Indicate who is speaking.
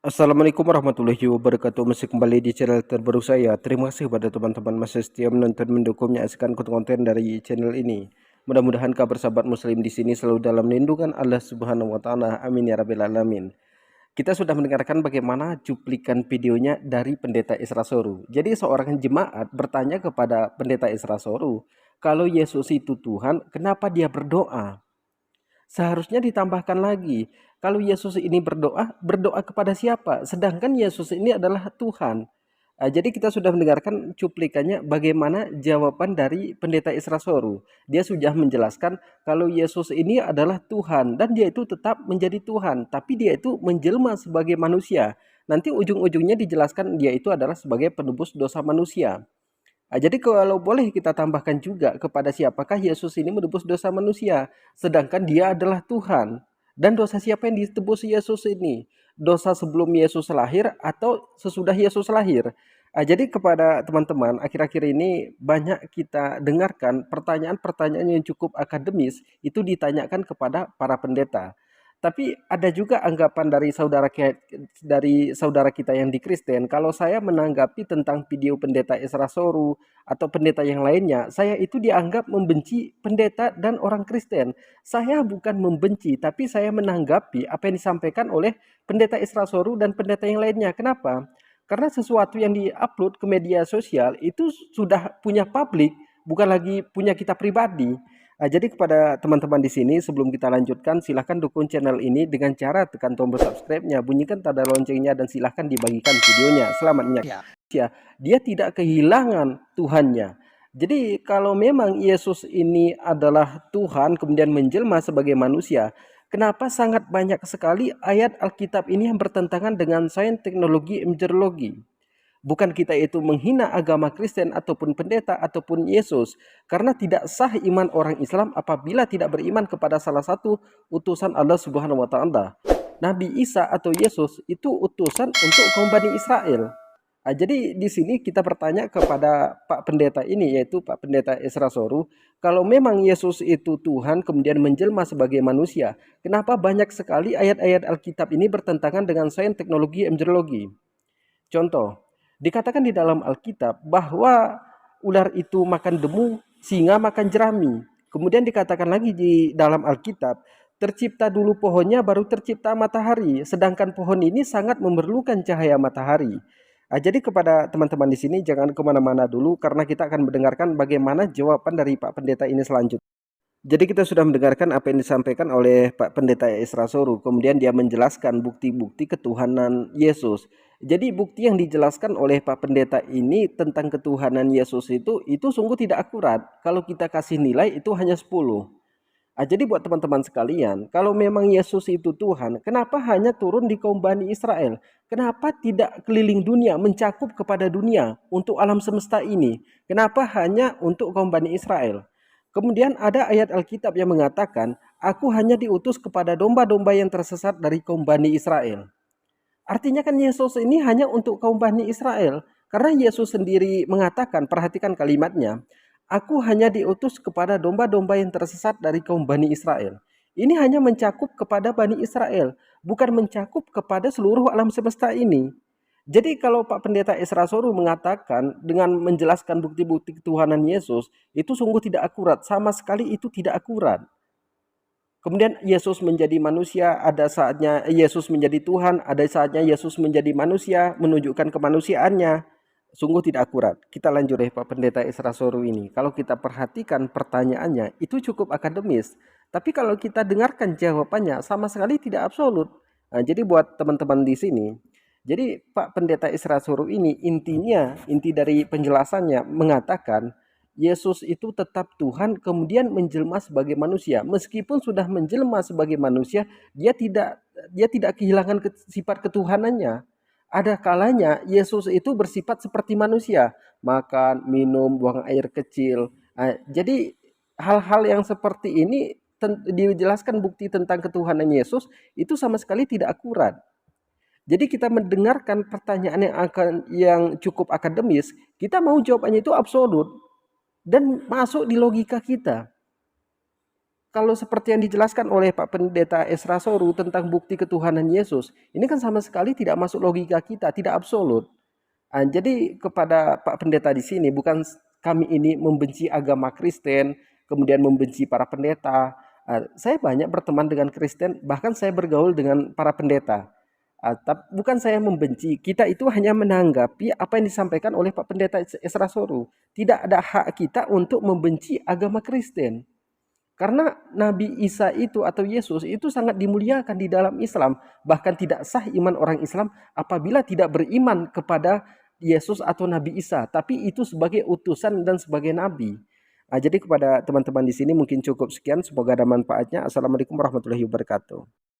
Speaker 1: Assalamualaikum warahmatullahi wabarakatuh. Masih kembali di channel terbaru saya. Terima kasih kepada teman-teman masih setia menonton, mendukung, menyaksikan konten-konten dari channel ini. Mudah-mudahan kabar sahabat muslim di sini selalu dalam lindungan Allah Subhanahu wa taala. Amin ya rabbil alamin. Kita sudah mendengarkan bagaimana cuplikan videonya dari Pendeta Isra Soru. Jadi seorang jemaat bertanya kepada Pendeta Isra Soru, kalau Yesus itu Tuhan, kenapa dia berdoa? Seharusnya ditambahkan lagi, kalau Yesus ini berdoa, berdoa kepada siapa? Sedangkan Yesus ini adalah Tuhan. Jadi kita sudah mendengarkan cuplikannya bagaimana jawaban dari Pendeta Isra Soru. Dia sudah menjelaskan kalau Yesus ini adalah Tuhan dan dia itu tetap menjadi Tuhan, tapi dia itu menjelma sebagai manusia. Nanti ujung-ujungnya dijelaskan dia itu adalah sebagai penebus dosa manusia. Jadi kalau boleh kita tambahkan juga kepada siapakah Yesus ini menebus dosa manusia. Sedangkan dia adalah Tuhan. Dan dosa siapa yang ditebus Yesus ini? Dosa sebelum Yesus lahir atau sesudah Yesus lahir? Jadi kepada teman-teman, akhir-akhir ini banyak kita dengarkan pertanyaan-pertanyaan yang cukup akademis itu ditanyakan kepada para pendeta. Tapi ada juga anggapan dari saudara kita yang di Kristen, kalau saya menanggapi tentang video pendeta Isra Soru atau pendeta yang lainnya, saya itu dianggap membenci pendeta dan orang Kristen. Saya bukan membenci, tapi saya menanggapi apa yang disampaikan oleh pendeta Isra Soru dan pendeta yang lainnya. Kenapa? Karena sesuatu yang diupload ke media sosial itu sudah punya publik, bukan lagi punya kita pribadi. Jadi kepada teman-teman di sini sebelum kita lanjutkan silahkan dukung channel ini dengan cara tekan tombol subscribe-nya, bunyikan tanda loncengnya dan silahkan dibagikan videonya. Selamat menyaksikan.
Speaker 2: Ya,
Speaker 1: Dia tidak kehilangan Tuhannya. Jadi kalau memang Yesus ini adalah Tuhan kemudian menjelma sebagai manusia, kenapa sangat banyak sekali ayat Alkitab ini yang bertentangan dengan sains, teknologi, meteorologi? Bukan kita itu menghina agama Kristen ataupun pendeta ataupun Yesus. Karena tidak sah iman orang Islam apabila tidak beriman kepada salah satu utusan Allah Subhanahu wa taala. Nabi Isa atau Yesus itu utusan untuk kaum Bani Israel. Jadi di sini kita bertanya kepada Pak Pendeta ini, yaitu Pak Pendeta Isra Soru, kalau memang Yesus itu Tuhan kemudian menjelma sebagai manusia, kenapa banyak sekali ayat-ayat Alkitab ini bertentangan dengan sains, teknologi, embriologi? Contoh, dikatakan di dalam Alkitab bahwa ular itu makan debu, singa makan jerami. Kemudian dikatakan lagi di dalam Alkitab, tercipta dulu pohonnya baru tercipta matahari, sedangkan pohon ini sangat memerlukan cahaya matahari. Jadi kepada teman-teman di sini jangan kemana-mana dulu karena kita akan mendengarkan bagaimana jawaban dari Pak Pendeta ini selanjutnya. Jadi kita sudah mendengarkan apa yang disampaikan oleh Pak Pendeta Isra Soru. Kemudian dia menjelaskan bukti-bukti ketuhanan Yesus. Jadi bukti yang dijelaskan oleh Pak Pendeta ini tentang ketuhanan Yesus itu sungguh tidak akurat. Kalau kita kasih nilai itu hanya 10. Jadi buat teman-teman sekalian, kalau memang Yesus itu Tuhan, kenapa hanya turun di kaum Bani Israel? Kenapa tidak keliling dunia, mencakup kepada dunia untuk alam semesta ini? Kenapa hanya untuk kaum Bani Israel? Kemudian ada ayat Alkitab yang mengatakan, aku hanya diutus kepada domba-domba yang tersesat dari kaum Bani Israel. Artinya kan Yesus ini hanya untuk kaum Bani Israel. Karena Yesus sendiri mengatakan, perhatikan kalimatnya, aku hanya diutus kepada domba-domba yang tersesat dari kaum Bani Israel. Ini hanya mencakup kepada Bani Israel, bukan mencakup kepada seluruh alam semesta ini. Jadi kalau Pak Pendeta Isra Soru mengatakan dengan menjelaskan bukti-bukti ketuhanan Yesus, itu sungguh tidak akurat, sama sekali itu tidak akurat. Kemudian Yesus menjadi manusia, ada saatnya Yesus menjadi Tuhan, ada saatnya Yesus menjadi manusia, menunjukkan kemanusiaannya. Sungguh tidak akurat. Kita lanjut deh Pak Pendeta Isra Soru ini. Kalau kita perhatikan pertanyaannya, itu cukup akademis. Tapi kalau kita dengarkan jawabannya, sama sekali tidak absolut. Jadi buat teman-teman di sini, jadi Pak Pendeta Isra Soru ini inti dari penjelasannya mengatakan Yesus itu tetap Tuhan kemudian menjelma sebagai manusia. Meskipun sudah menjelma sebagai manusia, dia tidak kehilangan sifat ketuhanannya. Ada kalanya Yesus itu bersifat seperti manusia, makan, minum, buang air kecil. Jadi hal-hal yang seperti ini dijelaskan bukti tentang ketuhanan Yesus itu sama sekali tidak akurat. Jadi kita mendengarkan pertanyaan yang cukup akademis, kita mau jawabannya itu absolut dan masuk di logika kita. kalau seperti yang dijelaskan oleh Pak Pendeta Esra Soru tentang bukti ketuhanan Yesus, ini kan sama sekali tidak masuk logika kita, tidak absolut. Jadi kepada Pak Pendeta di sini, bukan kami ini membenci agama Kristen, kemudian membenci para pendeta. Saya banyak berteman dengan Kristen, bahkan saya bergaul dengan para pendeta. Tapi bukan saya membenci, kita itu hanya menanggapi apa yang disampaikan oleh Pak Pendeta Esra Soru. Tidak ada hak kita untuk membenci agama Kristen. Karena Nabi Isa itu atau Yesus itu sangat dimuliakan di dalam Islam. Bahkan tidak sah iman orang Islam apabila tidak beriman kepada Yesus atau Nabi Isa. Tapi itu sebagai utusan dan sebagai Nabi. Jadi kepada teman-teman di sini mungkin cukup sekian. Semoga ada manfaatnya. Assalamualaikum warahmatullahi wabarakatuh.